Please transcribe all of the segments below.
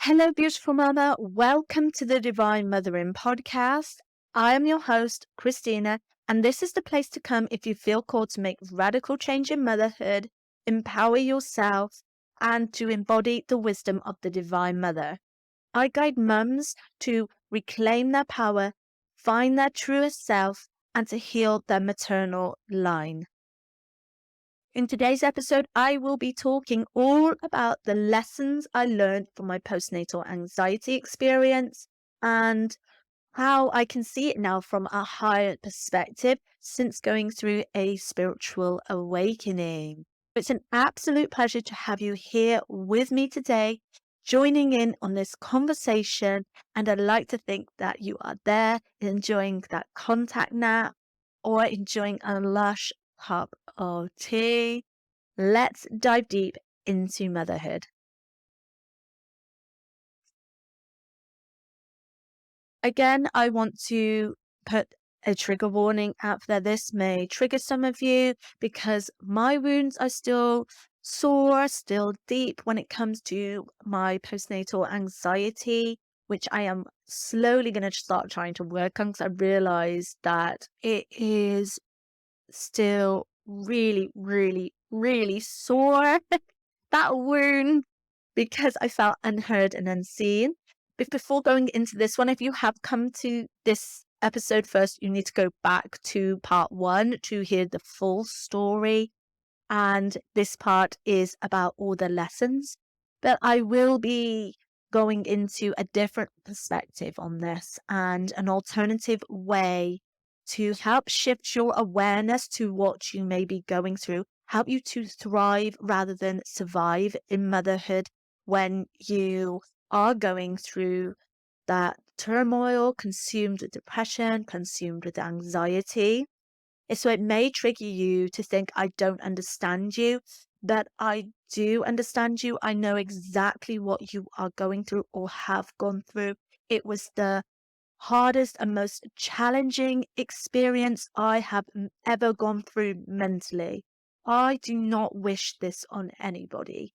Hello, beautiful mama. Welcome to the Divine Mothering podcast. I am your host, Christina, and this is the place to come if you feel called to make radical change in motherhood, empower yourself, and to embody the wisdom of the Divine Mother. I guide mums to reclaim their power, find their truest self, and to heal their maternal line. In today's episode, I will be talking all about the lessons I learned from my postnatal anxiety experience and how I can see it now from a higher perspective since going through a spiritual awakening. It's an absolute pleasure to have you here with me today, joining in on this conversation. And I'd like to think that you are there enjoying that contact nap or enjoying a lush cup of tea. Let's dive deep into motherhood. Again, I want to put a trigger warning out there. This may trigger some of you because my wounds are still sore, still deep when it comes to my postnatal anxiety, which I am slowly going to start trying to work on because I realize that it is still really, really, really sore. That wound because I felt unheard and unseen. But before going into this one, if you have come to this episode first, you need to go back to part 1 to hear the full story. And this part is about all the lessons. But I will be going into a different perspective on this and an alternative way to help shift your awareness to what you may be going through, help you to thrive rather than survive in motherhood when you are going through that turmoil, consumed with depression, consumed with anxiety. So it may trigger you to think, I don't understand you, but I do understand you. I know exactly what you are going through or have gone through. It was the hardest and most challenging experience I have ever gone through mentally. I do not wish this on anybody.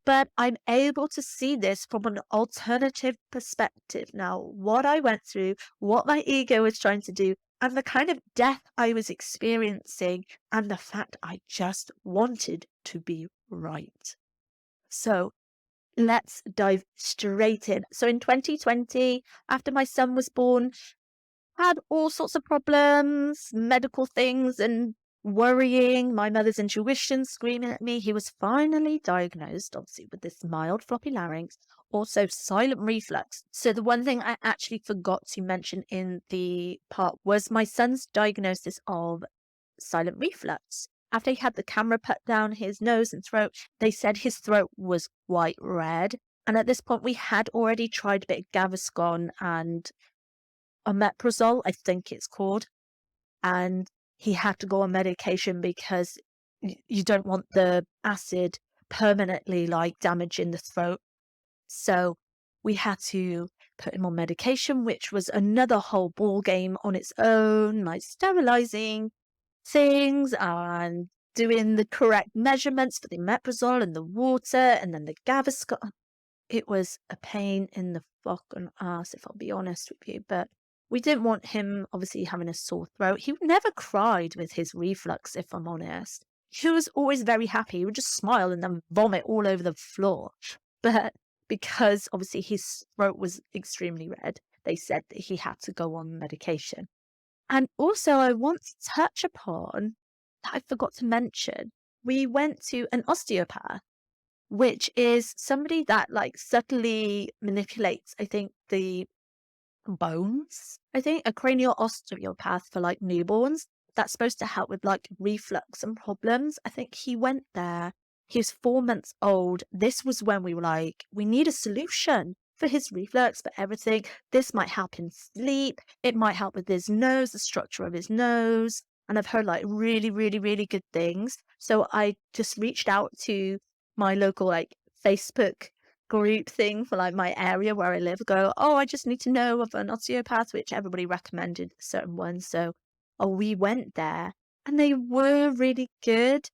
But I'm able to see this from an alternative perspective now. What I went through, what my ego was trying to do, and the kind of death I was experiencing, and the fact I just wanted to be right. So let's dive straight in. So in 2020, after my son was born, had all sorts of problems, medical things, and worrying. My mother's intuition screaming at me. He was finally diagnosed, obviously, with this mild floppy larynx, also silent reflux. So the one thing I actually forgot to mention in the part was my son's diagnosis of silent reflux. After he had the camera put down his nose and throat, they said his throat was quite red. And at this point, we had already tried a bit of Gaviscon and omeprazole, I think it's called, and he had to go on medication because you don't want the acid permanently like damaging the throat. So we had to put him on medication, which was another whole ball game on its own, like sterilizing things and doing the correct measurements for the omeprazole and the water and then the Gaviscon. It was a pain in the fucking ass, if I'll be honest with you. But we didn't want him obviously having a sore throat. He never cried with his reflux, if I'm honest. He was always very happy. He would just smile and then vomit all over the floor. But because obviously his throat was extremely red, they said that he had to go on medication. And also, I want to touch upon that I forgot to mention. We went to an osteopath, which is somebody that like subtly manipulates, I think, the bones. I think a cranial osteopath for like newborns that's supposed to help with like reflux and problems. I think he went there. He was 4 months old. This was when we were like, we need a solution for his reflux, for everything. This might help him sleep. It might help with his nose, the structure of his nose. And I've heard like really, really, really good things. So I just reached out to my local like Facebook group thing for like my area where I live, go, oh, I just need to know of an osteopath, which everybody recommended certain ones. So we went there and they were really good.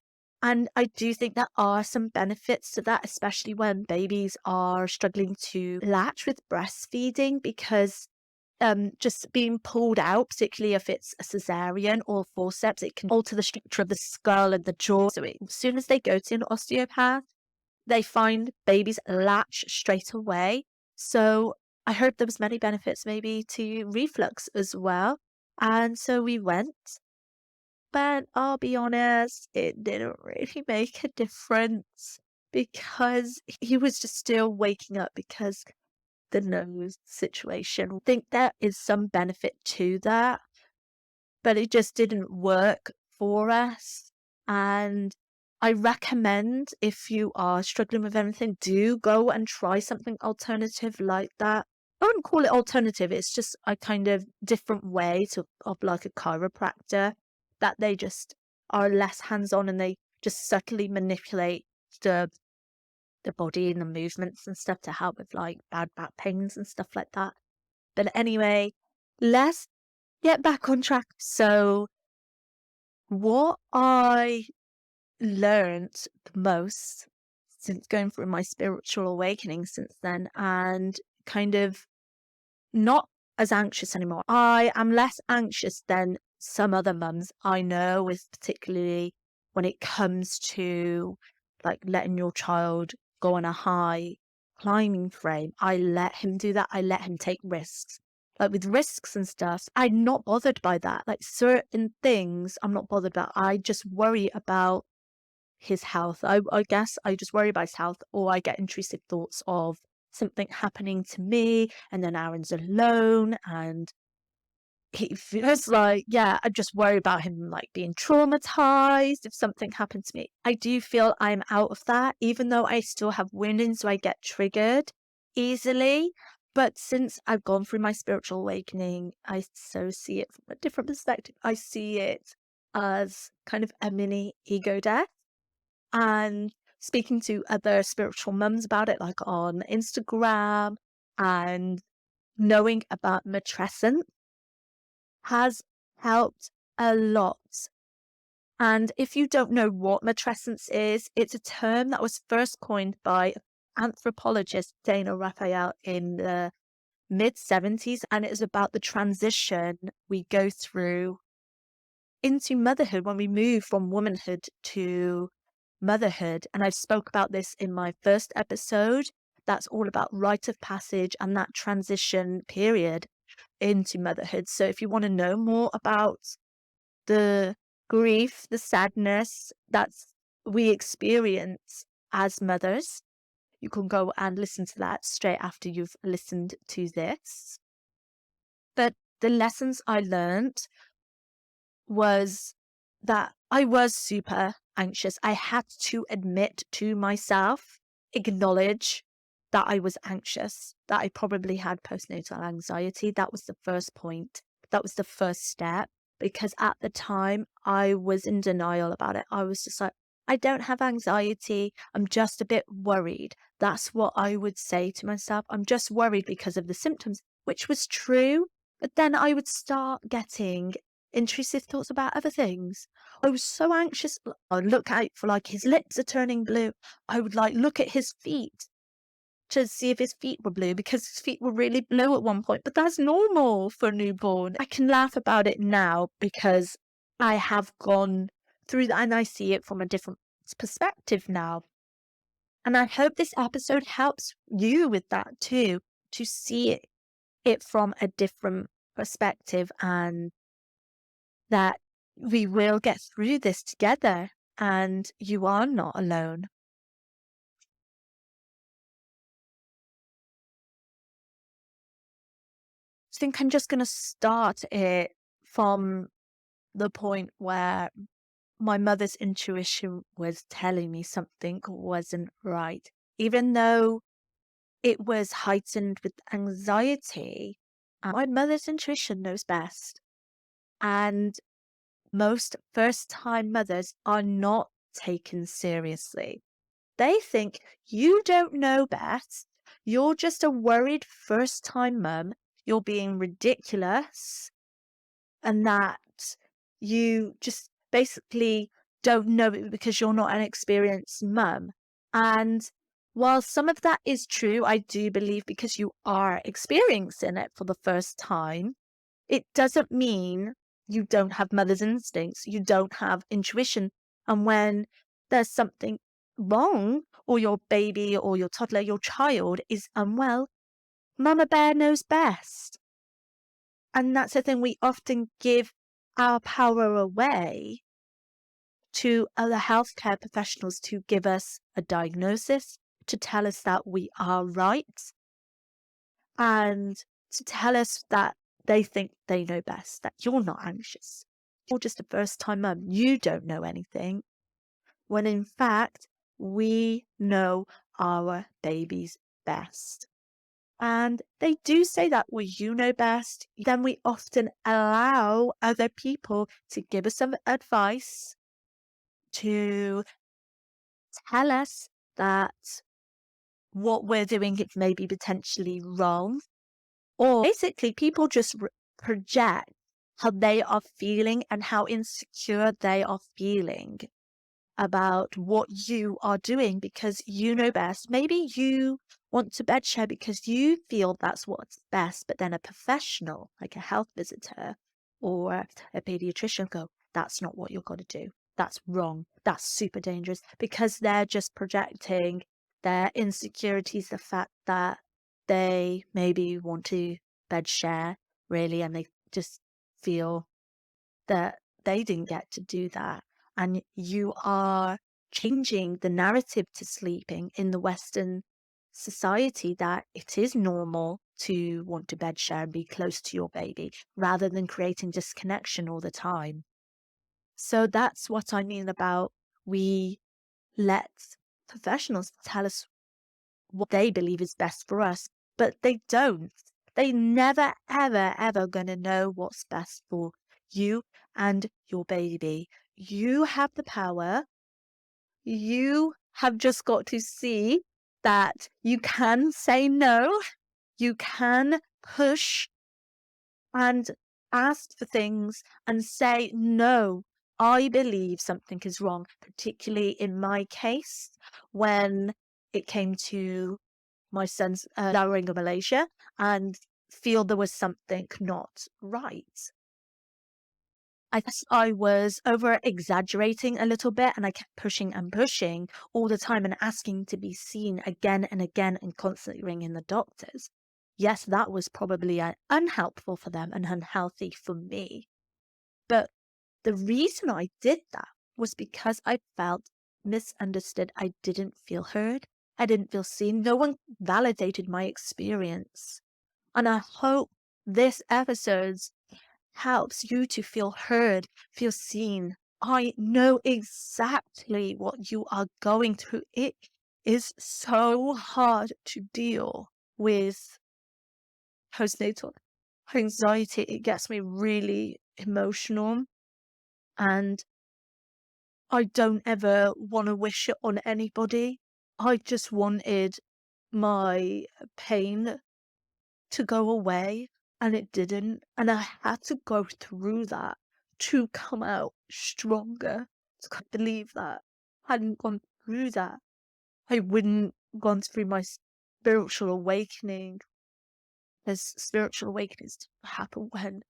And I do think there are some benefits to that, especially when babies are struggling to latch with breastfeeding because just being pulled out, particularly if it's a cesarean or forceps, it can alter the structure of the skull and the jaw. So as soon as they go to an osteopath, they find babies latch straight away. So I heard there was many benefits maybe to reflux as well. And so we went, but I'll be honest, it didn't really make a difference because he was just still waking up because the nose situation. I think there is some benefit to that, but it just didn't work for us. And I recommend if you are struggling with anything, do go and try something alternative like that. I wouldn't call it alternative, it's just a kind of different way to of like a chiropractor that they just are less hands-on and they just subtly manipulate the the body and the movements and stuff to help with like bad back pains and stuff like that. But anyway, let's get back on track. So, what I learned the most since going through my spiritual awakening since then, and kind of not as anxious anymore. I am less anxious than some other mums I know, with particularly when it comes to like letting your child go on a high climbing frame. I let him do that. I let him take risks. Like with risks and stuff, I'm not bothered by that. Like certain things, I'm not bothered about. I just worry about his health. I guess I just worry about his health, or I get intrusive thoughts of something happening to me, and then Aaron's alone, and he feels like, yeah, I just worry about him like being traumatized if something happened to me. I do feel I'm out of that, even though I still have wounding, so I get triggered easily. But since I've gone through my spiritual awakening, I so see it from a different perspective. I see it as kind of a mini ego death, and speaking to other spiritual mums about it, like on Instagram, and knowing about matrescence has helped a lot. And if you don't know what matrescence is, it's a term that was first coined by anthropologist Dana Raphael in the mid 70s, and it is about the transition we go through into motherhood when we move from womanhood to motherhood. And I've spoke about this in my first episode. That's all about rite of passage and that transition period into motherhood. So if you want to know more about the grief, the sadness that we experience as mothers, you can go and listen to that straight after you've listened to this. But the lessons I learned was that I was super anxious. I had to admit to myself, acknowledge that I was anxious, that I probably had postnatal anxiety. That was the first point. That was the first step, because at the time I was in denial about it. I was just like, I don't have anxiety. I'm just a bit worried. That's what I would say to myself. I'm just worried because of the symptoms, which was true. But then I would start getting intrusive thoughts about other things. I was so anxious. I'd look out for like his lips are turning blue. I would like look at his feet to see if his feet were blue, because his feet were really blue at one point. But that's normal for a newborn. I can laugh about it now because I have gone through that and I see it from a different perspective now. And I hope this episode helps you with that too, to see it from a different perspective, and that we will get through this together and you are not alone. I think I'm just going to start it from the point where my mother's intuition was telling me something wasn't right. Even though it was heightened with anxiety, my mother's intuition knows best. And most first time mothers are not taken seriously. They think you don't know best. You're just a worried first time mum. You're being ridiculous. And that you just basically don't know it because you're not an experienced mum. And while some of that is true, I do believe because you are experiencing it for the first time, it doesn't mean you don't have mother's instincts, you don't have intuition. And when there's something wrong, or your baby or your toddler, your child is unwell, Mama Bear knows best. And that's the thing, we often give our power away to other healthcare professionals to give us a diagnosis, to tell us that we are right, and to tell us that they think they know best, that you're not anxious. You're just a first time mum. You don't know anything. When in fact, we know our babies best. And they do say that, well, you know best. Then we often allow other people to give us some advice, to tell us that what we're doing is maybe potentially wrong. Or basically, people just project how they are feeling and how insecure they are feeling about what you are doing because you know best. Maybe you want to bed share because you feel that's what's best, but then a professional, like a health visitor or a pediatrician, go, that's not what you're going to do. That's wrong. That's super dangerous because they're just projecting their insecurities, the fact that they maybe want to bed share, really, and they just feel that they didn't get to do that. And you are changing the narrative to sleeping in the Western society that it is normal to want to bed share and be close to your baby rather than creating disconnection all the time. So that's what I mean about we let professionals tell us what they believe is best for us, but they don't. They never, ever, ever gonna know what's best for you and your baby. You have the power. You have just got to see that you can say no, you can push and ask for things and say, no, I believe something is wrong, particularly in my case when it came to my son's laryngomalacia and feel there was something not right. I guess I was over exaggerating a little bit and I kept pushing and pushing all the time and asking to be seen again and again and constantly ringing the doctors. Yes, that was probably unhelpful for them and unhealthy for me. But the reason I did that was because I felt misunderstood. I didn't feel heard. I didn't feel seen. No one validated my experience. And I hope this episode helps you to feel heard, feel seen. I know exactly what you are going through. It is so hard to deal with postnatal anxiety. It gets me really emotional, and I don't ever want to wish it on anybody. I just wanted my pain to go away, and it didn't. And I had to go through that to come out stronger. I can't believe that. I hadn't gone through that, I wouldn't gone through my spiritual awakening. There's spiritual awakenings happen when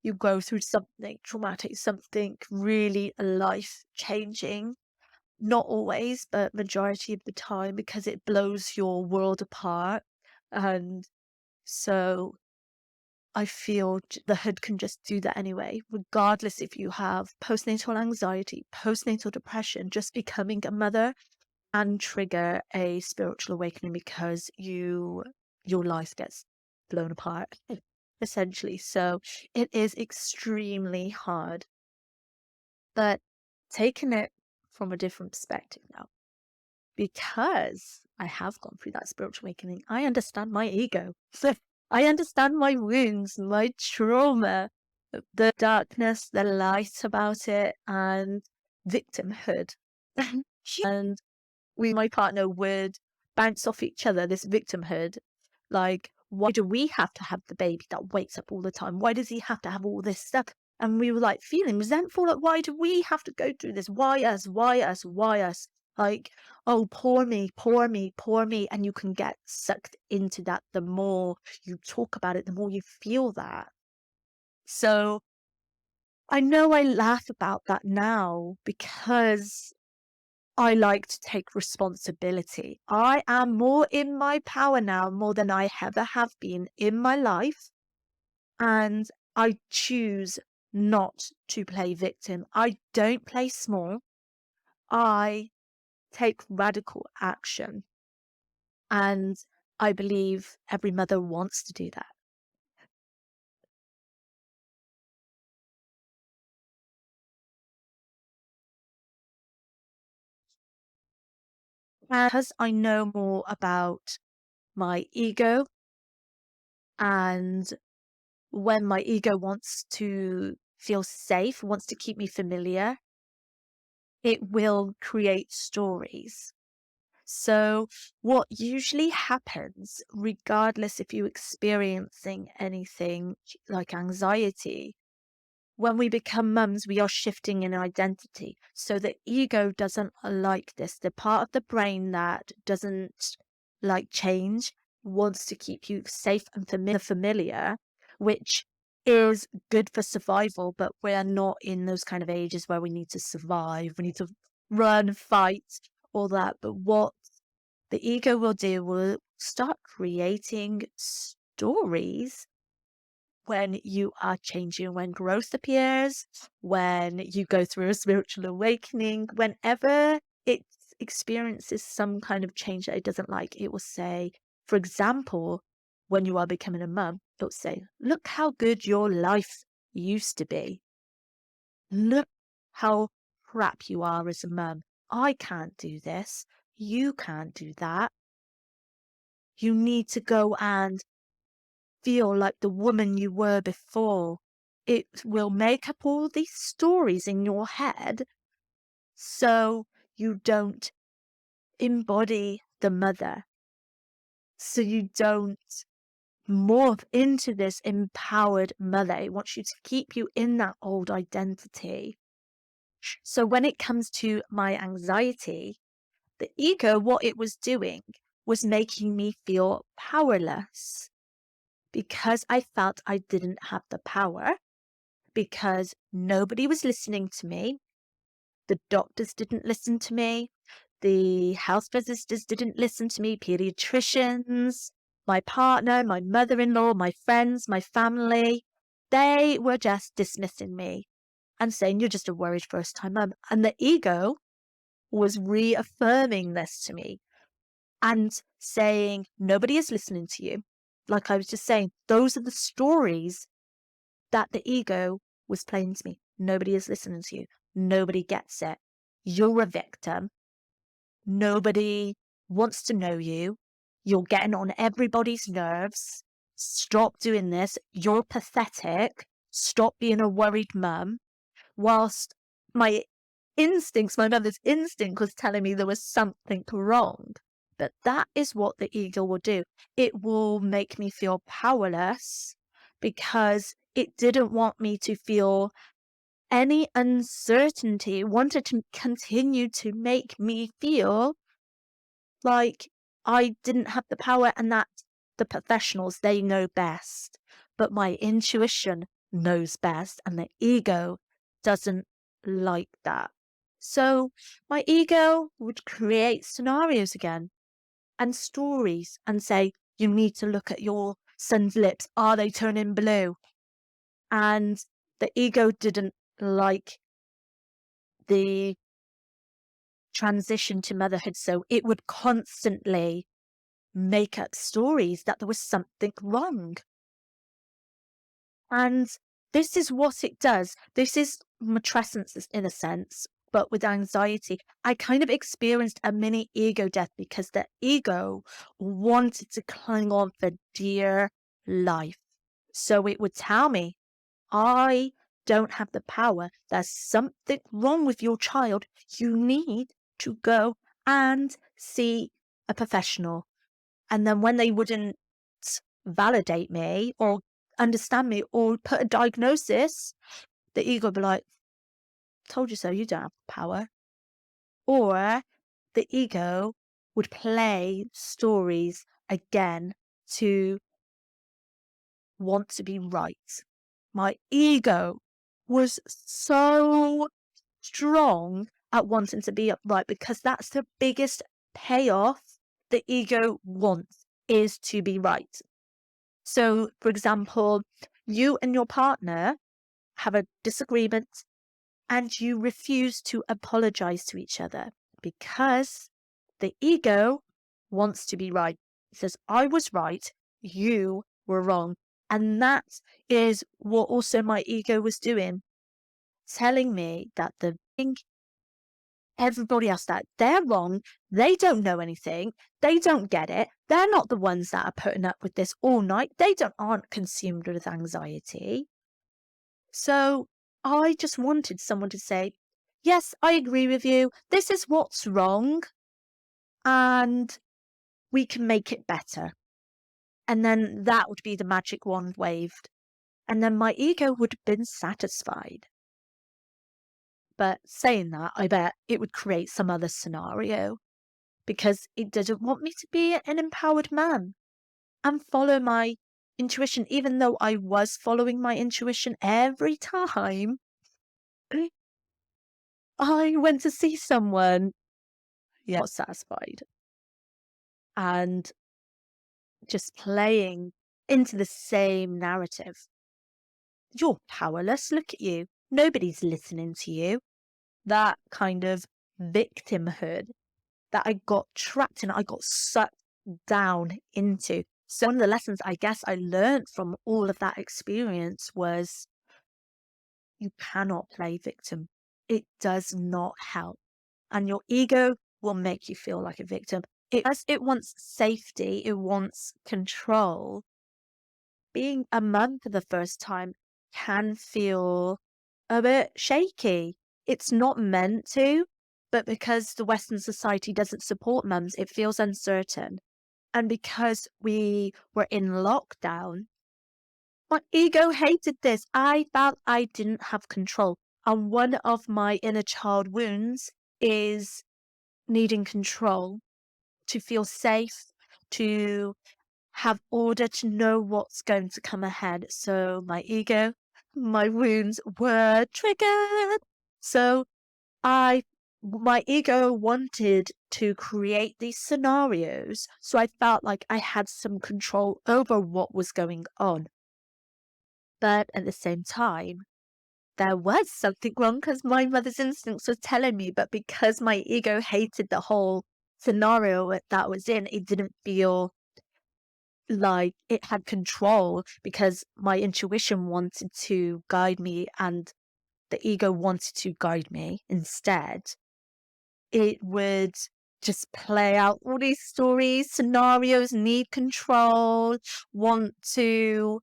you go through something traumatic, something really life changing. Not always, but majority of the time, because it blows your world apart. And so I feel the hood can just do that anyway, regardless if you have postnatal anxiety, postnatal depression. Just becoming a mother and trigger a spiritual awakening because your life gets blown apart, essentially. So it is extremely hard. But taking it from a different perspective now, because I have gone through that spiritual awakening, I understand my ego. So I understand my wounds, my trauma, the darkness, the light about it, and victimhood. And my partner would bounce off each other, this victimhood. Like, why do we have to have the baby that wakes up all the time? Why does he have to have all this stuff? And we were like feeling resentful. Like, why do we have to go through this? Why us? Why us? Why us? Like, oh, poor me, poor me, poor me. And you can get sucked into that. The more you talk about it, the more you feel that. So I know I laugh about that now because I like to take responsibility. I am more in my power now, more than I ever have been in my life. And I choose not to play victim. I don't play small. I take radical action. And I believe every mother wants to do that. And because I know more about my ego, and when my ego wants to feel safe, wants to keep me familiar, it will create stories. So, what usually happens, regardless if you're experiencing anything like anxiety, when we become mums, we are shifting in identity. So the ego doesn't like this. The part of the brain that doesn't like change wants to keep you safe and familiar, which is good for survival, but we're not in those kind of ages where we need to survive. We need to run, fight, all that. But what the ego will do will start creating stories when you are changing, when growth appears, when you go through a spiritual awakening, whenever it experiences some kind of change that it doesn't like, it will say, for example, when you are becoming a mum, it will say, look how good your life used to be. Look how crap you are as a mum. I can't do this. You can't do that. You need to go and feel like the woman you were before. It will make up all these stories in your head so you don't embody the mother, so you don't morph into this empowered mother. It wants you to keep you in that old identity. So when it comes to my anxiety, the ego, what it was doing was making me feel powerless because I felt I didn't have the power, because nobody was listening to me. The doctors didn't listen to me. The health visitors didn't listen to me. Pediatricians, my partner, my mother-in-law, my friends, my family, they were just dismissing me and saying, you're just a worried first-time mum. And the ego was reaffirming this to me and saying, nobody is listening to you. Like I was just saying, those are the stories that the ego was playing to me. Nobody is listening to you. Nobody gets it. You're a victim. Nobody wants to know you. You're getting on everybody's nerves. Stop doing this. You're pathetic. Stop being a worried mum. Whilst my instincts, my mother's instinct was telling me there was something wrong. But that is what the ego will do. It will make me feel powerless because it didn't want me to feel any uncertainty. It wanted to continue to make me feel like I didn't have the power and that the professionals, they know best. But my intuition knows best and the ego doesn't like that. So my ego would create scenarios again and stories and say, you need to look at your son's lips. Are they turning blue? And the ego didn't like the transition to motherhood. So it would constantly make up stories that there was something wrong. And this is what it does. This is matrescence in a sense, but with anxiety. I kind of experienced a mini ego death because the ego wanted to cling on for dear life. So it would tell me, I don't have the power. There's something wrong with your child. You need to go and see a professional. And then when they wouldn't validate me or understand me or put a diagnosis, the ego would be like, told you so, you don't have power. Or the ego would play stories again to want to be right. My ego was so strong at wanting to be upright because that's the biggest payoff the ego wants, is to be right. So, for example, you and your partner have a disagreement and you refuse to apologize to each other because the ego wants to be right. It says, I was right, you were wrong. And that is what also my ego was doing, telling me that the thing, everybody else, that they're wrong, they don't know anything, they don't get it, they're not the ones that are putting up with this all night, they aren't consumed with anxiety. So I just wanted someone to say, yes, I agree with you, this is what's wrong, and we can make it better. And then that would be the magic wand waved. And then my ego would have been satisfied. But saying that, I bet it would create some other scenario because it didn't want me to be an empowered man and follow my intuition, even though I was following my intuition every time I went to see someone. Yeah, not satisfied. And just playing into the same narrative. You're powerless. Look at you. Nobody's listening to you. That kind of victimhood that I got trapped in, I got sucked down into. So one of the lessons I guess I learned from all of that experience was you cannot play victim. It does not help. And your ego will make you feel like a victim. It wants safety, it wants control. Being a mum for the first time can feel a bit shaky. It's not meant to, but because the Western society doesn't support mums, it feels uncertain. And because we were in lockdown, my ego hated this. I felt I didn't have control. And one of my inner child wounds is needing control, to feel safe, to have order, to know what's going to come ahead. So my ego, my wounds were triggered. So my ego wanted to create these scenarios. So I felt like I had some control over what was going on. But at the same time, there was something wrong because my mother's instincts were telling me, but because my ego hated the whole scenario that was in, it didn't feel like it had control because my intuition wanted to guide me and the ego wanted to guide me instead. It would just play out all these stories, scenarios, need control, want to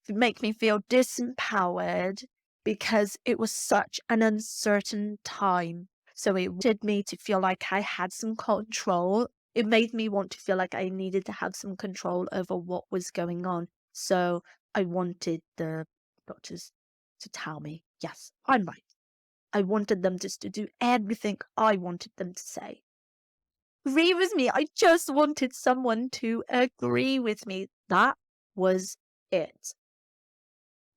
make me feel disempowered because it was such an uncertain time. So it wanted me to feel like I had some control. It made me want to feel like I needed to have some control over what was going on. So I wanted the doctors to tell me, yes, I'm right. I wanted them just to do everything I wanted them to say. Agree with me. I just wanted someone to agree with me. That was it.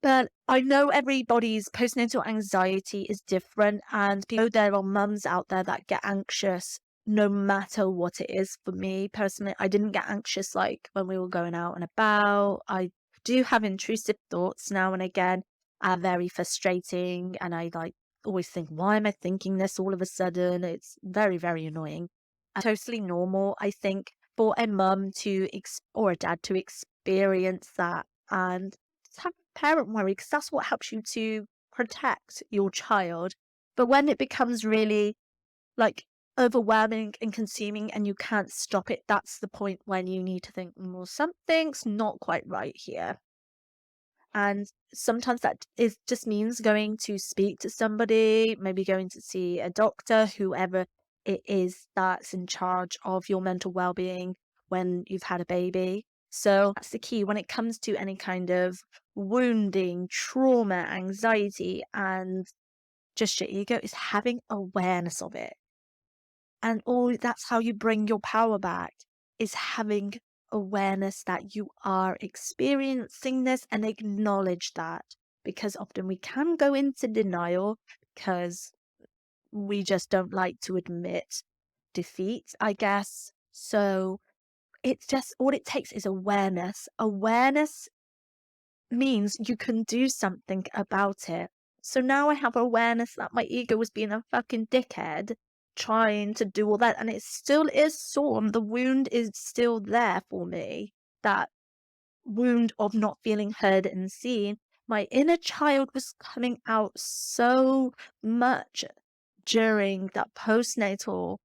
But I know everybody's postnatal anxiety is different, and people, there are mums out there that get anxious no matter what it is. For me personally, I didn't get anxious like when we were going out and about. I do have intrusive thoughts now and again, are very frustrating, and I like always think, why am I thinking this all of a sudden? It's very, very annoying. Totally normal, I think, for a mum to or a dad to experience that and have a parent worry because that's what helps you to protect your child. But when it becomes really like overwhelming and consuming and you can't stop it, that's the point when you need to think, well, something's not quite right here. And sometimes that is just means going to speak to somebody, maybe going to see a doctor, whoever it is that's in charge of your mental well-being when you've had a baby. So that's the key when it comes to any kind of wounding, trauma, anxiety, and just your ego is having awareness of it. And all that's how you bring your power back is having awareness that you are experiencing this and acknowledge that. Because often we can go into denial because we just don't like to admit defeat, I guess. So it's just all it takes is awareness. Awareness means you can do something about it. So now I have awareness that my ego was being a fucking dickhead, trying to do all that, and it still is sore. And the wound is still there for me. That wound of not feeling heard and seen. My inner child was coming out so much during that postnatal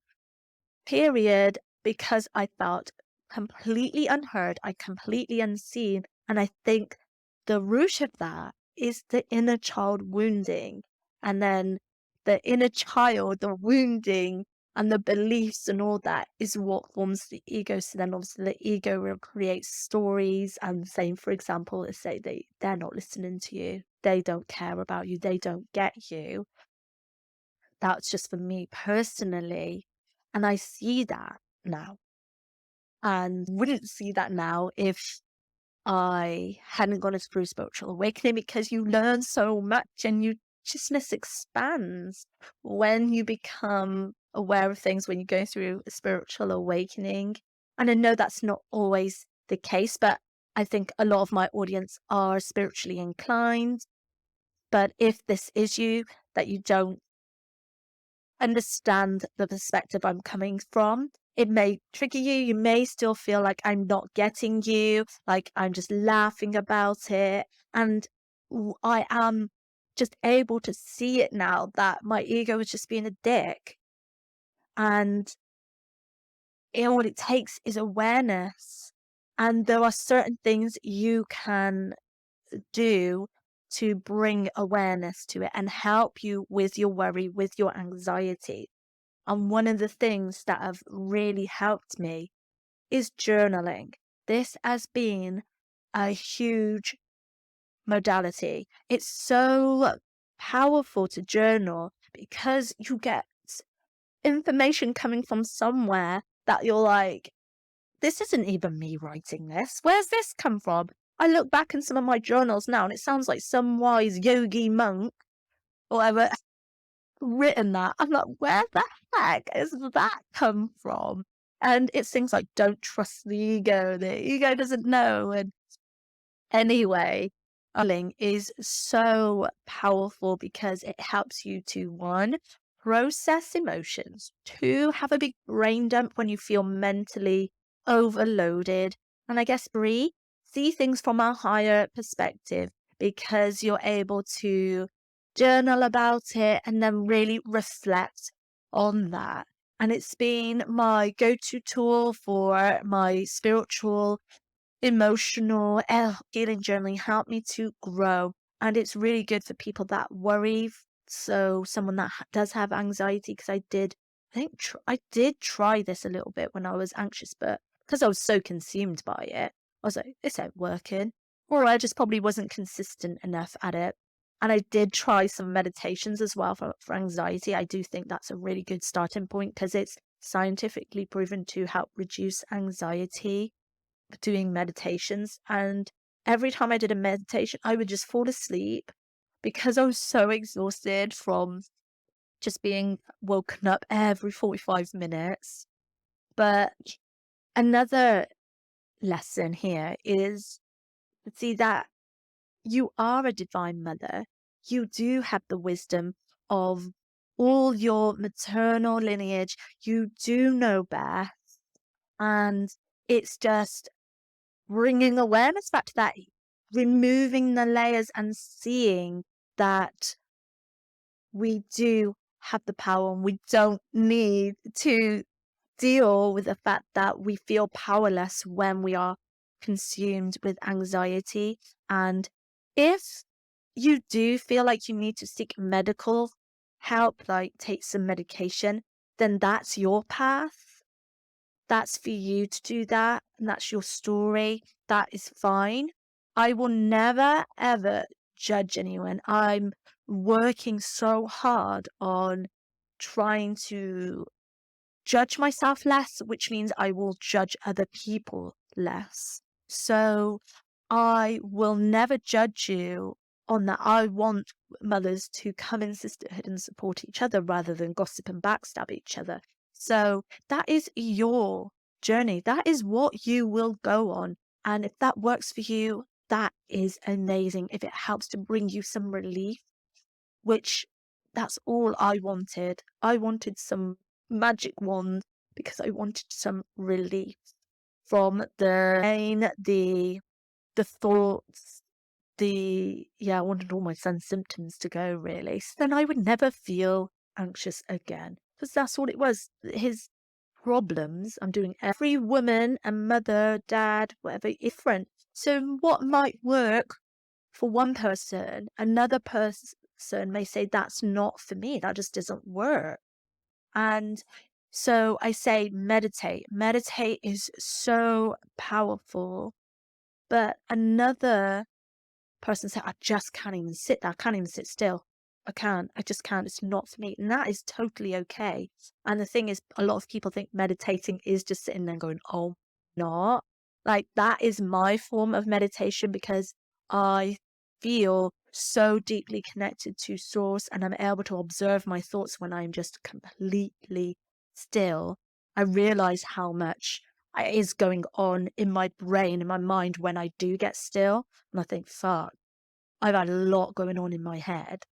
period because I felt completely unheard, I completely unseen. And I think the root of that is the inner child wounding. And then the inner child, the wounding and the beliefs and all that is what forms the ego. So then obviously the ego will create stories and saying, for example, let's say they're not listening to you, they don't care about you, they don't get you. That's just for me personally. And I see that now. And wouldn't see that now if I hadn't gone through spiritual awakening because you learn so much and you consciousness expands when you become aware of things when you go through a spiritual awakening. And I know that's not always the case, but I think a lot of my audience are spiritually inclined. But if this is you, that you don't understand the perspective I'm coming from. It may trigger you. You may still feel like I'm not getting you, like I'm just laughing about it. And I am just able to see it now that my ego is just being a dick. And all it takes is awareness. And there are certain things you can do to bring awareness to it and help you with your worry, with your anxiety. And one of the things that have really helped me is journaling. This has been a huge modality. It's so powerful to journal because you get information coming from somewhere that you're like, this isn't even me writing this. Where's this come from? I look back in some of my journals now and it sounds like some wise yogi monk or whatever written that. I'm like, where the heck is that come from? And it's things like don't trust the ego. The ego doesn't know. And anyway, journaling is so powerful because it helps you to one, process emotions, two, have a big brain dump when you feel mentally overloaded, and I guess three, see things from a higher perspective because you're able to journal about it and then really reflect on that. And it's been my go-to tool for my spiritual emotional healing journaling helped me to grow, and it's really good for people that worry. So someone that does have anxiety, because I did try this a little bit when I was anxious, but because I was so consumed by it, I was like, this ain't working, or I just probably wasn't consistent enough at it. And I did try some meditations as well for anxiety. I do think that's a really good starting point because it's scientifically proven to help reduce anxiety, doing meditations. And every time I did a meditation, I would just fall asleep because I was so exhausted from just being woken up every 45 minutes. But another lesson here is see that you are a divine mother. You do have the wisdom of all your maternal lineage. You do know best. And it's just bringing awareness back to that, removing the layers and seeing that we do have the power and we don't need to deal with the fact that we feel powerless when we are consumed with anxiety. And if you do feel like you need to seek medical help, like take some medication, then that's your path. That's for you to do that, and that's your story. That is fine. I will never, ever judge anyone. I'm working so hard on trying to judge myself less, which means I will judge other people less. So I will never judge you on that. I want mothers to come in sisterhood and support each other rather than gossip and backstab each other. So that is your journey. That is what you will go on. And if that works for you, that is amazing. If it helps to bring you some relief, which that's all I wanted. I wanted some magic wand because I wanted some relief from the pain, the thoughts, I wanted all my son's symptoms to go really. So then I would never feel anxious again. Because that's all it was. His problems, I'm doing every woman and mother, dad, whatever, different. So what might work for one person, another person may say that's not for me, that just doesn't work. And so I say meditate. Meditate is so powerful. But another person said, I just can't even sit there. I can't even sit still. I can't. I just can't. It's not for me. And that is totally okay. And the thing is, a lot of people think meditating is just sitting there and going, oh, not. Like, that is my form of meditation because I feel so deeply connected to source and I'm able to observe my thoughts when I'm just completely still. I realize how much is going on in my brain, in my mind when I do get still. And I think, fuck, I've had a lot going on in my head.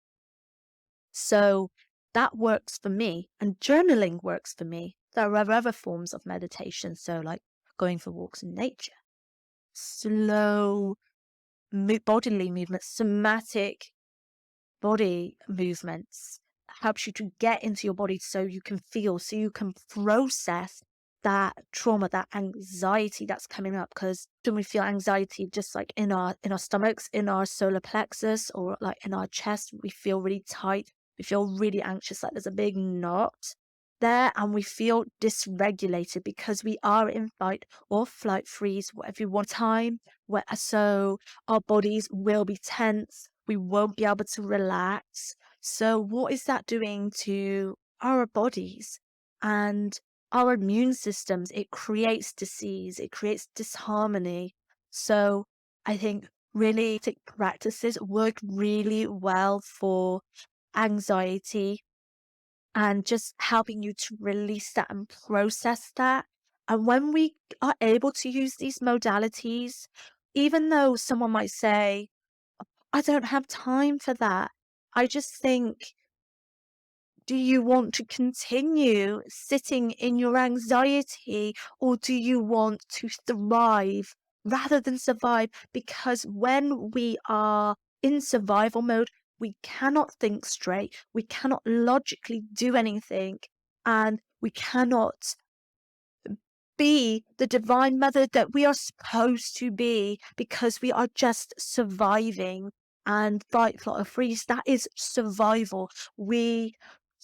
So that works for me. And journaling works for me. There are other forms of meditation. So, like going for walks in nature, slow bodily movements, somatic body movements helps you to get into your body so you can feel, so you can process that trauma, that anxiety that's coming up. Because when we feel anxiety, just like in our stomachs, in our solar plexus, or like in our chest, we feel really tight. We feel really anxious, like there's a big knot there, and we feel dysregulated because we are in fight or flight, freeze, whatever you want time. So our bodies will be tense. We won't be able to relax. So what is that doing to our bodies and our immune systems? It creates disease. It creates disharmony. So I think really practices work really well for anxiety and just helping you to release that and process that. And when we are able to use these modalities, even though someone might say, I don't have time for that, I just think, do you want to continue sitting in your anxiety or do you want to thrive rather than survive? Because when we are in survival mode, we cannot think straight, we cannot logically do anything, and we cannot be the divine mother that we are supposed to be because we are just surviving. And fight, flight, or freeze, that is survival. We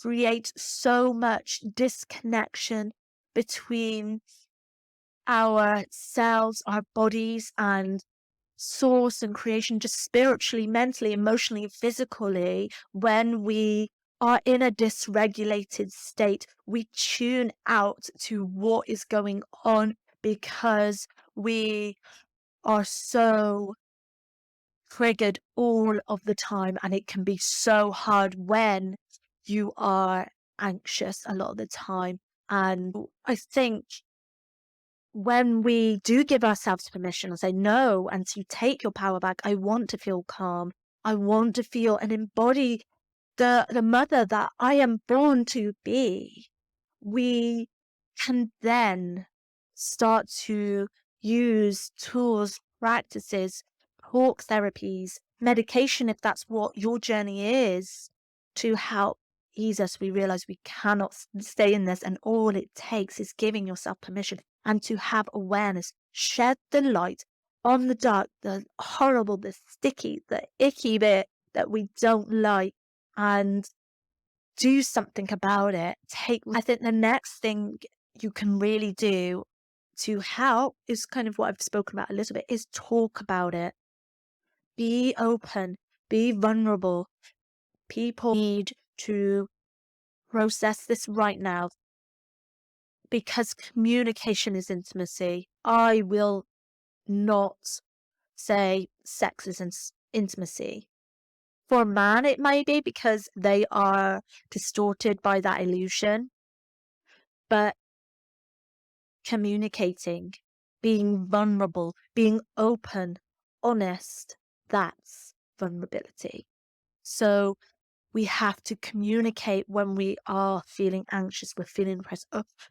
create so much disconnection between ourselves, our bodies, and source and creation, just spiritually, mentally, emotionally, physically. When we are in a dysregulated state, we tune out to what is going on because we are so triggered all of the time. And it can be so hard when you are anxious a lot of the time. And I think when we do give ourselves permission and say no, and to take your power back, I want to feel calm. I want to feel and embody the mother that I am born to be. We can then start to use tools, practices, talk therapies, medication, if that's what your journey is, to help ease us. We realize we cannot stay in this, and all it takes is giving yourself permission and to have awareness, shed the light on the dark, the horrible, the sticky, the icky bit that we don't like, and do something about it. I think the next thing you can really do to help is kind of what I've spoken about a little bit, is talk about it. Be open, be vulnerable. People need to process this right now because communication is intimacy. I will not say sex is intimacy. For a man, it may be because they are distorted by that illusion, but communicating, being vulnerable, being open, honest, that's vulnerability. So we have to communicate when we are feeling anxious, we're feeling depressed.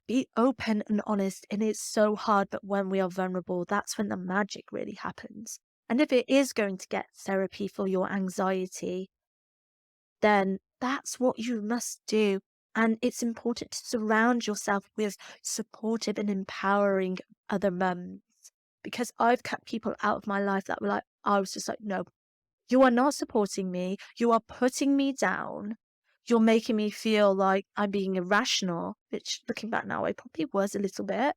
Be open and honest. And it's so hard, but when we are vulnerable, that's when the magic really happens. And if it is going to get therapy for your anxiety, then that's what you must do. And it's important to surround yourself with supportive and empowering other mums. Because I've cut people out of my life that were like, I was just like, no, you are not supporting me. You are putting me down. You're making me feel like I'm being irrational, which looking back now, I probably was a little bit.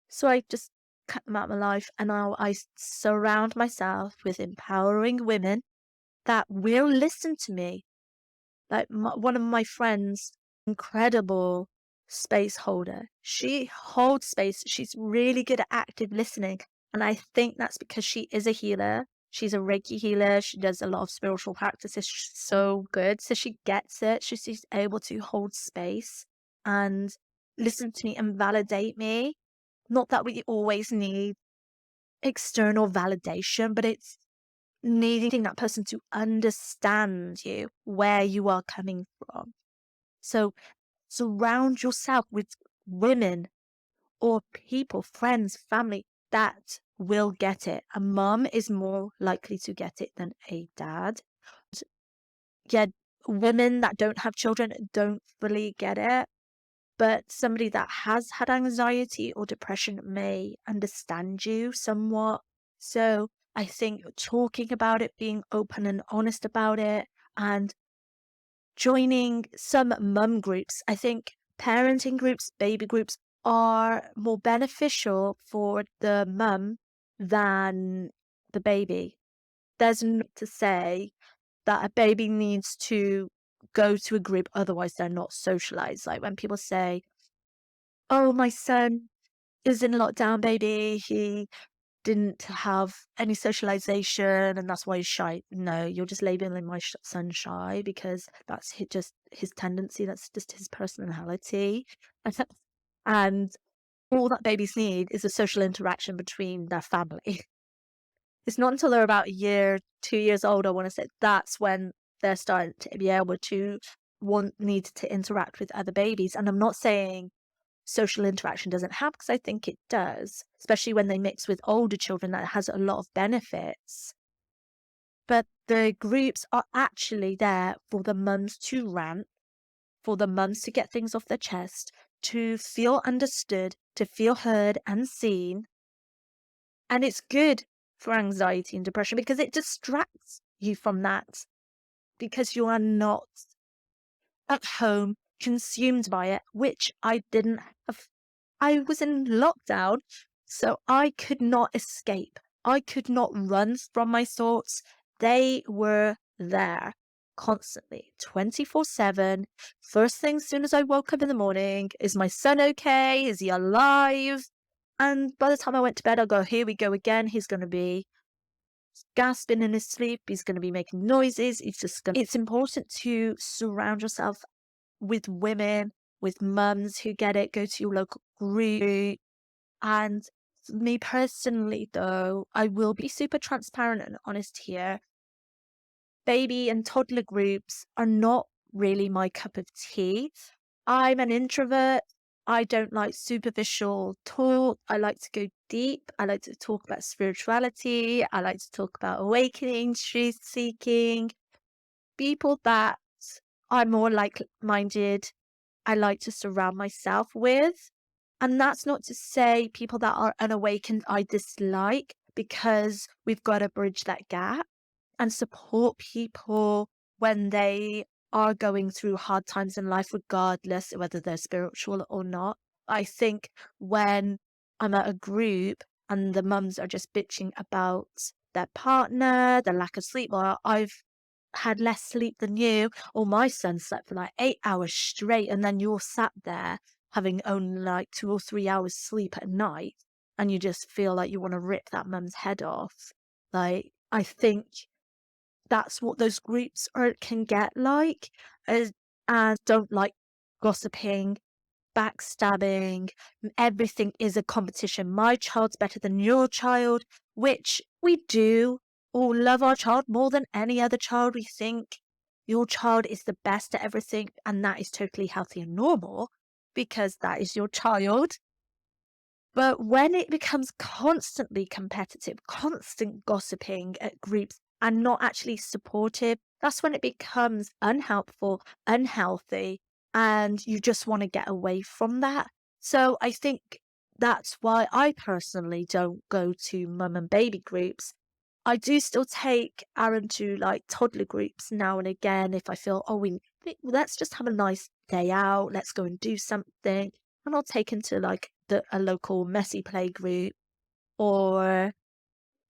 So I just cut them out of my life. And now I surround myself with empowering women that will listen to me. Like one of my friends, incredible space holder. She holds space. She's really good at active listening. And I think that's because she is a healer. She's a Reiki healer. She does a lot of spiritual practices. She's so good. So she gets it. She's able to hold space and listen to me and validate me. Not that we always need external validation, but it's needing that person to understand you, where you are coming from. So surround yourself with women or people, friends, family that will get it. A mum is more likely to get it than a dad. Yeah, women that don't have children don't fully get it, but somebody that has had anxiety or depression may understand you somewhat. So I think talking about it, being open and honest about it, and joining some mum groups. I think parenting groups, baby groups are more beneficial for the mum than the baby. There's not to say that a baby needs to go to a group, otherwise they're not socialized. Like when people say, oh, my son is in lockdown, baby, he didn't have any socialization and that's why he's shy. No, you're just labeling my son shy because that's just his tendency. That's just his personality. And all that babies need is a social interaction between their family. It's not until they're about a year, 2 years old, I want to say, that's when they're starting to be able to need to interact with other babies. And I'm not saying social interaction doesn't help, because I think it does, especially when they mix with older children. That has a lot of benefits. But the groups are actually there for the mums to rant, for the mums to get things off their chest, to feel understood, to feel heard and seen. And it's good for anxiety and depression because it distracts you from that, because you are not at home consumed by it, which I didn't have. I was in lockdown, so I could not escape. I could not run from my thoughts. They were there constantly, 24/7. First thing, as soon as I woke up in the morning, is my son okay? Is he alive? And by the time I went to bed, I'll go, here we go again. He's going to be gasping in his sleep. He's going to be making noises. It's important to surround yourself with women, with mums who get it. Go to your local group. And me personally, though, I will be super transparent and honest here. Baby and toddler groups are not really my cup of tea. I'm an introvert. I don't like superficial talk. I like to go deep. I like to talk about spirituality. I like to talk about awakening, truth seeking. People that are more like-minded, I like to surround myself with. And that's not to say people that are unawakened I dislike, because we've got to bridge that gap and support people when they are going through hard times in life, regardless of whether they're spiritual or not. I think when I'm at a group and the mums are just bitching about their partner, the lack of sleep, or I've had less sleep than you, or my son slept for like 8 hours straight, and then you're sat there having only like 2 or 3 hours sleep at night, and you just feel like you want to rip that mum's head off. Like, I think that's what those groups can get like, as and don't like gossiping, backstabbing, everything is a competition. My child's better than your child, which we do all love our child more than any other child. We think your child is the best at everything, and that is totally healthy and normal because that is your child. But when it becomes constantly competitive, constant gossiping at groups and not actually supportive, that's when it becomes unhelpful, unhealthy, and you just want to get away from that. So I think that's why I personally don't go to mum and baby groups. I do still take Aaron to like toddler groups now and again if I feel, oh, let's just have a nice day out, let's go and do something. And I'll take him to like a local messy play group, or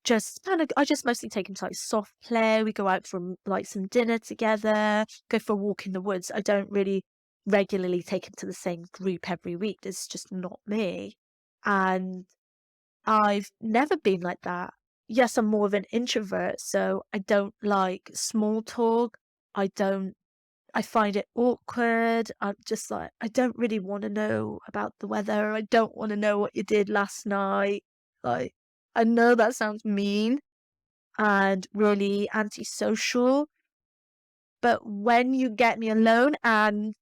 just kind of, I just mostly take him to like soft play. We go out for like some dinner together, go for a walk in the woods. I don't really regularly take him to the same group every week. It's just not me. And I've never been like that. Yes, I'm more of an introvert, so I don't like small talk. I don't I find it awkward. I'm just like, I don't really want to know about the weather. I don't want to know what you did last night. Like, I know that sounds mean and really antisocial, but when you get me alone and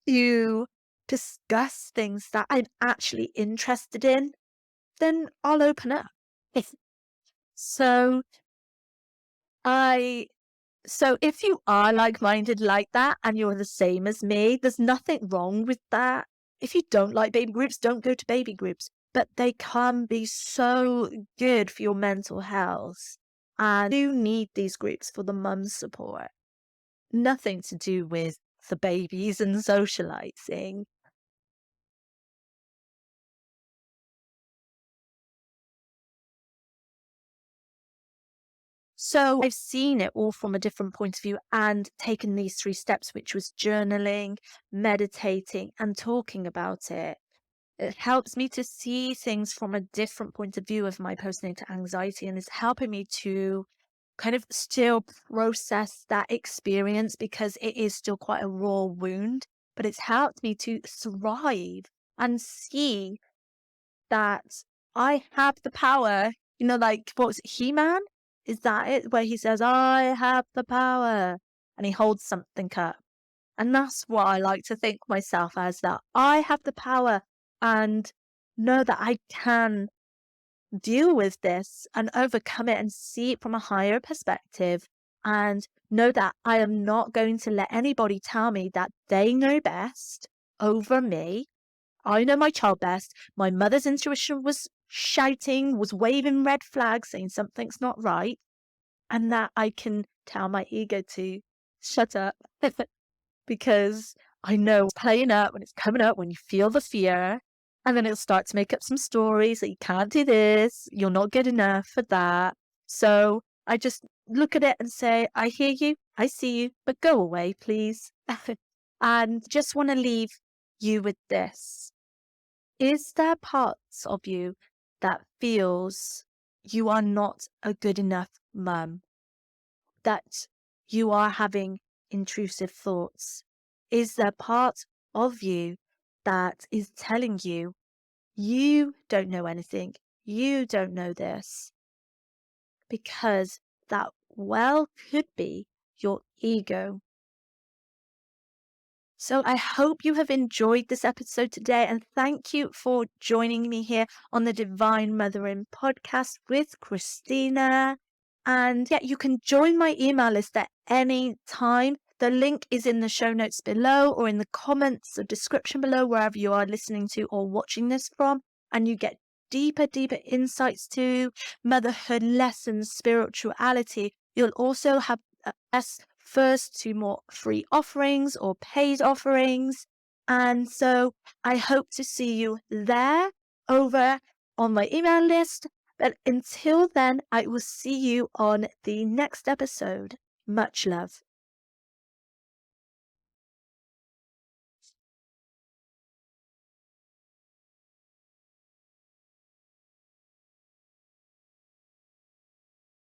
you discuss things that I'm actually interested in, then I'll open up. So I So if you are like-minded like that and you're the same as me, there's nothing wrong with that. If you don't like baby groups, don't go to baby groups, but they can be so good for your mental health. And you need these groups for the mum support. Nothing to do with the babies and socializing. So I've seen it all from a different point of view and taken these 3 steps, which was journaling, meditating, and talking about it. It helps me to see things from a different point of view of my postnatal anxiety, and is helping me to kind of still process that experience because it is still quite a raw wound, but it's helped me to thrive and see that I have the power. You know, like what was it, He-Man? Is that it? Where he says, I have the power, and he holds something up. And that's what I like to think myself as, that I have the power and know that I can deal with this and overcome it and see it from a higher perspective, and know that I am not going to let anybody tell me that they know best over me. I know my child best. My mother's intuition was shouting, was waving red flags, saying something's not right, and that I can tell my ego to shut up. Because I know it's playing up, when it's coming up, when you feel the fear, and then it'll start to make up some stories that you can't do this, you're not good enough for that. So I just look at it and say, I hear you, I see you, but go away, please. And just want to leave you with this. Is there parts of you that feels you are not a good enough mum? That you are having intrusive thoughts? Is there part of you that is telling you, you don't know anything, you don't know this? Because that well could be your ego. So I hope you have enjoyed this episode today, and thank you for joining me here on the Divine Mothering podcast with Christina. And yeah, you can join my email list at any time. The link is in the show notes below or in the comments or description below, wherever you are listening to or watching this from. And you get deeper insights to motherhood lessons, spirituality. You'll also have access first to more free offerings or paid offerings. And so I hope to see you there over on my email list. But until then, I will see you on the next episode. Much love.